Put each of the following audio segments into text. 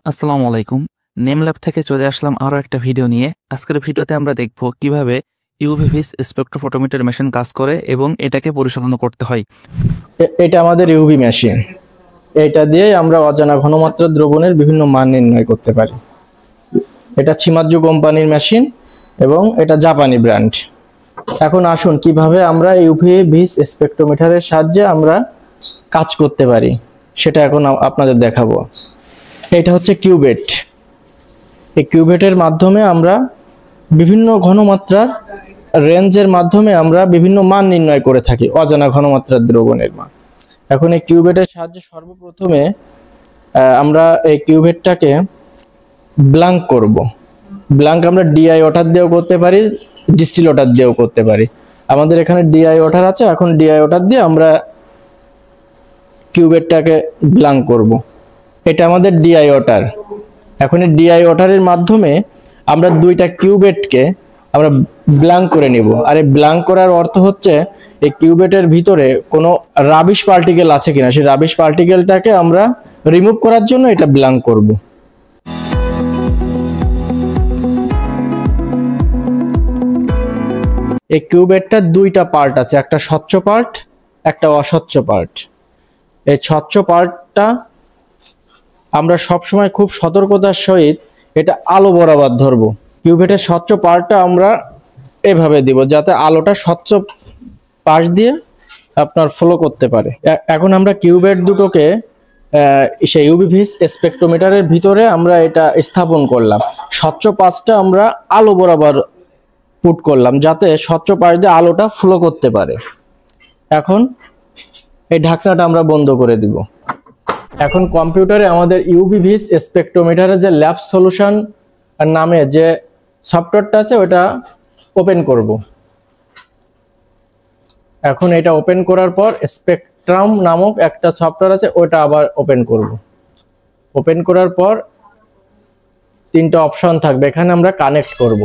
আসসালামু আলাইকুম। Name lab থেকে চলে আসলাম আরও একটা ভিডিও নিয়ে। আজকের ভিডিওতে আমরা দেখব কিভাবে ইউভি ভিস স্পেকট্রোফটোমিটার মেশিন কাজ করে এবং এটাকে পরিচালনা করতে হয়। এটা আমাদের ইউভি মেশিন। এটা দিয়ে আমরা অজানা ঘনমাত্রার দ্রবণের বিভিন্ন মান নির্ণয় করতে পারি। এটা চিমাৎজু কোম্পানির মেশিন এবং এটা জাপানি ব্র্যান্ড। এখন আসুন কিভাবে আমরা ইউভি ভিস স্পেকট্রোমিটারের সাহায্যে আমরা কাজ করতে পারি সেটা এখন আপনাদের দেখাবো। এটা হচ্ছে কিউবেট। এই কিউবেটের মাধ্যমে আমরা বিভিন্ন ঘনমাত্রার রেঞ্জের মাধ্যমে আমরা বিভিন্ন মান নির্ণয় করে থাকি, অজানা ঘনমাত্রার দ্রবণের মান। এখন এই কিউবেটের সাহায্যে সর্বপ্রথমে আমরা এই কিউবেটটাকে ব্ল্যাঙ্ক করব। ব্ল্যাঙ্ক আমরা ডিআই ওয়াটার দিয়েও করতে পারি, ডিস্টিল ওয়াটার দিয়েও করতে পারি। আমাদের এখানে ডিআই ওয়াটার আছে, এখন ডিআই ওয়াটার দিয়ে আমরা কিউবেটটাকে ব্ল্যাঙ্ক করব। এটা আমাদের ডিআই ওয়াটার। এখন এই ডিআই ওয়াটারের মাধ্যমে আমরা দুইটা কিউবেটকে আমরা ব্ল্যাঙ্ক করে নিব। আর এই ব্ল্যাঙ্ক করার অর্থ হচ্ছে এই কিউবেটের ভিতরে কোনো রাবিশ পার্টিকেল আছে কিনা, সেই রাবিশ পার্টিকেলটাকে আমরা রিমুভ করার জন্য এটা ব্ল্যাঙ্ক করব। এই কিউবেটটার দুইটা পার্ট আছে, একটা স্বচ্ছ পার্ট, একটা অস্বচ্ছ পার্ট। এই স্বচ্ছ পার্টটা আমরা সবসময় খুব সতর্কতার সহিত এটা আলো বরাবর ধরবো। কিউবেটের স্বচ্ছ পার্টটা আমরা এভাবে দিব যাতে আলোটা স্বচ্ছ পাশ দিয়ে আপনার ফ্লো করতে পারে। এখন আমরা কিউবেট দুটোকে সেই ইউভি ভিস স্পেকট্রোমিটারের ভিতরে আমরা এটা স্থাপন করলাম। স্বচ্ছ পাশটা আমরা আলো বরাবর পুট করলাম যাতে স্বচ্ছ পাশ দিয়ে আলোটা ফ্লো করতে পারে। এখন এই ঢাকনাটা আমরা বন্ধ করে দিব। এখন কম্পিউটারে আমাদের ইউভি ভিস স্পেকট্রোমিটারের যে ল্যাব সলিউশন নামে যে সফটওয়্যারটা আছে ওটা ওপেন করব। এখন এটা ওপেন করার পর স্পেকট্রাম নামক একটা সফটওয়্যার আছে, ওটা আবার ওপেন করব। ওপেন করার পর তিনটা অপশন থাকবে, এখানে আমরা কানেক্ট করব।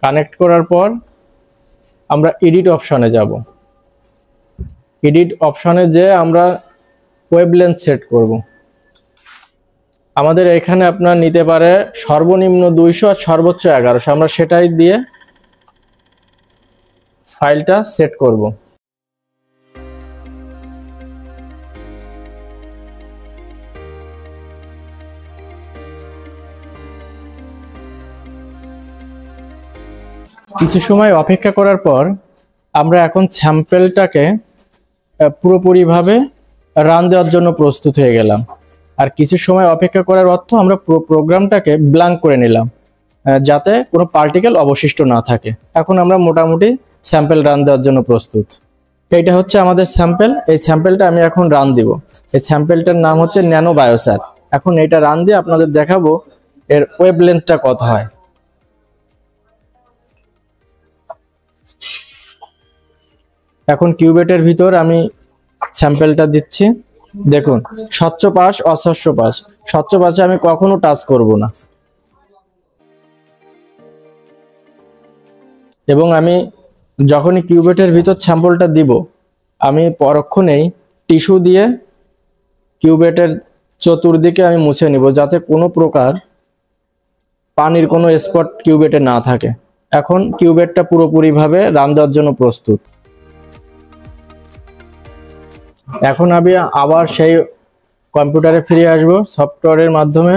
কানেক্ট করার পর আমরা এডিট অপশনে যাব। এডিট অপশনে যে আমরা ওয়েভলেন্থ সেট করব। আমাদের এখানে আপনার নিতে পারে সর্বনিম্ন 200 আর সর্বোচ্চ 1100। আমরা সেটাই দিয়ে ফাইলটা সেট করব। কিছু সময় অপেক্ষা করার পর আমরা এখন স্যাম্পেলটাকে পুরোপুরিভাবে রান দেওয়ার জন্য প্রস্তুত হয়ে গেলাম। আর কিছু সময় অপেক্ষা করার অর্থ আমরা পুরো প্রোগ্রামটাকে ব্ল্যাঙ্ক করে নিলাম যাতে কোনো পার্টিকেল অবশিষ্ট না থাকে। এখন আমরা মোটামুটি স্যাম্পেল রান দেওয়ার জন্য প্রস্তুত। এইটা হচ্ছে আমাদের স্যাম্পেল। এই স্যাম্পেলটা আমি এখন রান দিব। এই স্যাম্পেলটার নাম হচ্ছে ন্যানো বায়োসার। এখন এটা রান দিয়ে আপনাদের দেখাবো এর ওয়েভলেন্থটা কত হয়। এখন কিউবেটের ভিতর আমি স্যাম্পেলটা দিচ্ছি। দেখুন স্বচ্ছ পাশ, অস্বচ্ছ পাশ। স্বচ্ছ পাশে আমি কখনো টাচ করব না এবং আমি যখনই কিউবেটের ভিতর স্যাম্পলটা দিব আমি পরক্ষণেই টিস্যু দিয়ে কিউবেটের চতুর্দিকে আমি মুছে নিব যাতে কোনো প্রকার পানির কোনো স্পট কিউবেটে না থাকে। এখন কিউবেটটা পুরোপুরিভাবে রান দেওয়ার জন্য প্রস্তুত। এখন আমি আবার সেই কম্পিউটারে ফিরে আসব। সফটওয়্যারের মাধ্যমে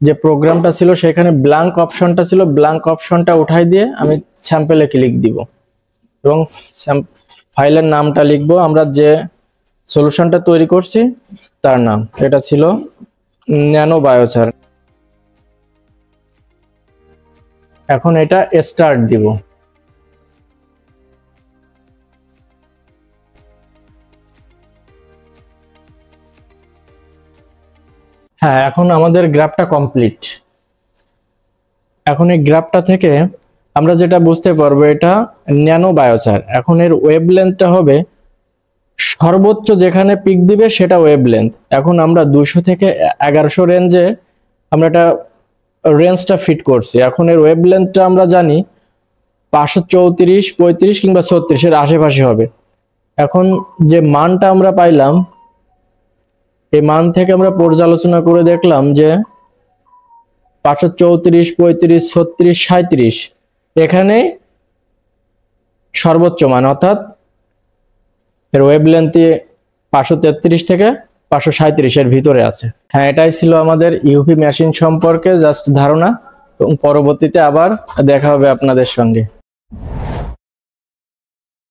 যে প্রোগ্রামটা ছিল সেখানে ব্ল্যাঙ্ক অপশনটা ছিল, ব্ল্যাঙ্ক অপশনটা উঠাই দিয়ে আমি স্যাম্পেলে ক্লিক দিব এবং ফাইলের নামটা লিখবো আমরা যে সলিউশনটা তৈরি করছি তার নাম। এটা ছিল ন্যানো বায়োসার। এখন এটা স্টার্ট দিব। হ্যাঁ, এখন আমাদের গ্রাফটা কমপ্লিট। এখন এই গ্রাফটা থেকে আমরা যেটা বুঝতে পারবো এটা ন্যানো বায়োসার। এখন এর ওয়েভলেন্থটা হবে সর্বোচ্চ যেখানে পিক দিবে সেটা ওয়েভলেন্থ। এখন আমরা 200 থেকে 1100 রেঞ্জে আমরা এটা রেঞ্জটা ফিট করছি। এখন এর ওয়েভলেন্থটা আমরা জানি 534, 35 কিংবা 36 এর আশেপাশে হবে। এখন যে মানটা আমরা পাইলাম এই মান থেকে আমরা পর্যালোচনা করে দেখলাম যে 534, 35, 36, 37 এখানে সর্বোচ্চ মান, অর্থাৎ এর ওয়েভলেন্থ 533 থেকে 537 এর ভিতরে আছে। হ্যাঁ, এটাই ছিল আমাদের ইউভি মেশিন সম্পর্কে জাস্ট ধারণা, এবং পরবর্তীতে আবার দেখা হবে আপনাদের সঙ্গে।